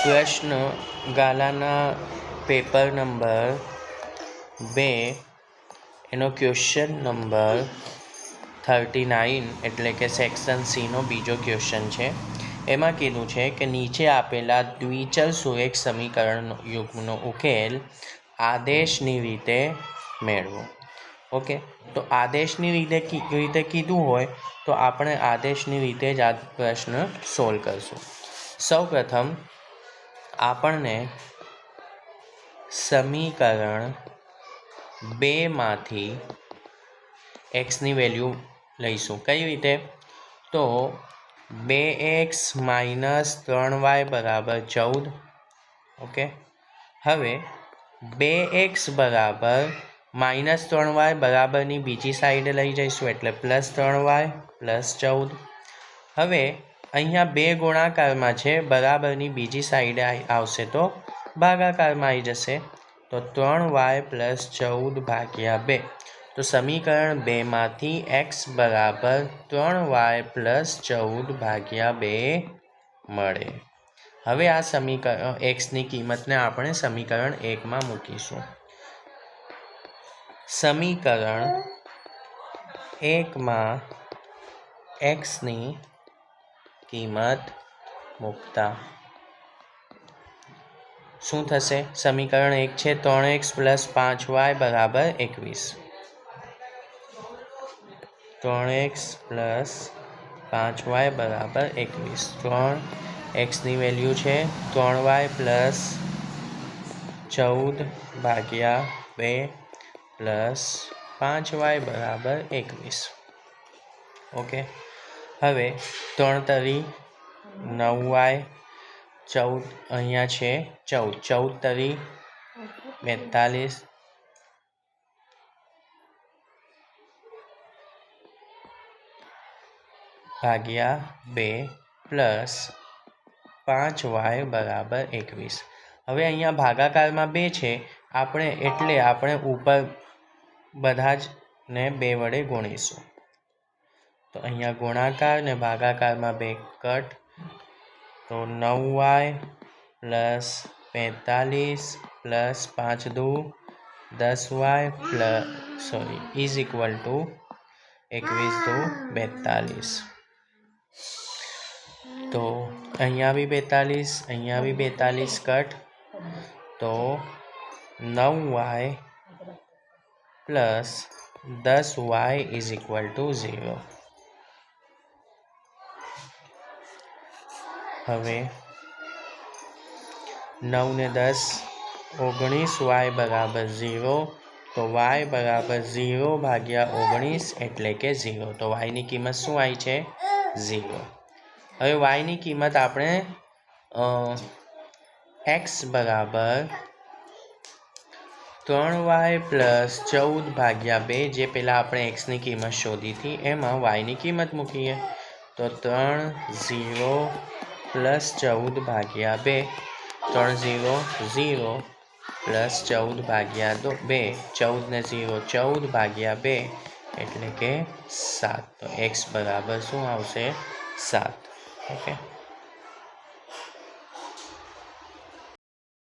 પ્રશ્ન ગાલાના paper number 2 એનો question number 39 એટલે કે સેક્શન સીનો બીજો ક્વેશ્ચન છે. એમાં કીધું છે કે નીચે આપેલા દ્વિચલ સુરેખ સમીકરણ યુગ્મનો ઉકેલ આદેશની રીતે મેળવો. ઓકે, તો આદેશની રીતે કીધું હોય તો આપણે આદેશની રીતે જ આ પ્રશ્ન સોલ્વ કરશું. સૌપ્રથમ આપણને સમીકરણ 2 માંથી એક્સની વેલ્યુ લઈશું. કઈ રીતે? તો 2x - 3y = 14. ઓકે, હવે 2x બરાબર -3y બરાબરની બીજી સાઈડે લઈ જઈશું એટલે +3y + 14. હવે અહીંયા 2 ગુણાકારમાં છે, બરાબરની બીજી સાઈડે આવશે તો ભાગાકારમાં આવી જશે. તો 3y + 14/2. તો સમીકરણ 2 માંથી x બરાબર 3y + 14/2 મળે. હવે આ સમીકરણ એક્સની કિંમતને આપણે સમીકરણ 1 માં મૂકીશું. સમીકરણ 1 માં એક્સની કિંમત મૂકતા શું થશે? સમીકરણ 1 છે 3x + 5y = 21. 3x + 5y = 21. 3xની value છે 3y + 14/2 + 5y = 21. ઓકે, હવે 3 તરી 9y, 14 અહીંયા છે 14 તરી 42 ભાગ્યા 2 + 5y = 21. હવે અહીંયા ભાગાકારમાં 2 છે એટલે આપણે ઉપર બધા જ ને 2 વડે ગુણીશું. તો અહીંયા ગુણાકાર ને ભાગાકારમાં 2 કટ. તો 9y + 45 + 5 = 10y = 21 = 42. તો અહીંયા બી 42, અહીંયા બી 42 કટ. તો 9y + 10y = 0. હવે 9 ને 10 19y = 0. તો y = 0/19 એટલે કે 0. તો y ની કિંમત શું આવી છે? 0. હવે y ની કિંમત આપણે x બરાબર 3y + 14/2 જે પહેલાં આપણે xની કિંમત શોધી હતી એમાં y ની કિંમત મૂકીએ. તો 3 0 + 14/2 3 0 0 + 14/2 14 ને 0 14/2 એટલે કે 7. તો x બરાબર શું આવશે? 7. ઓકે.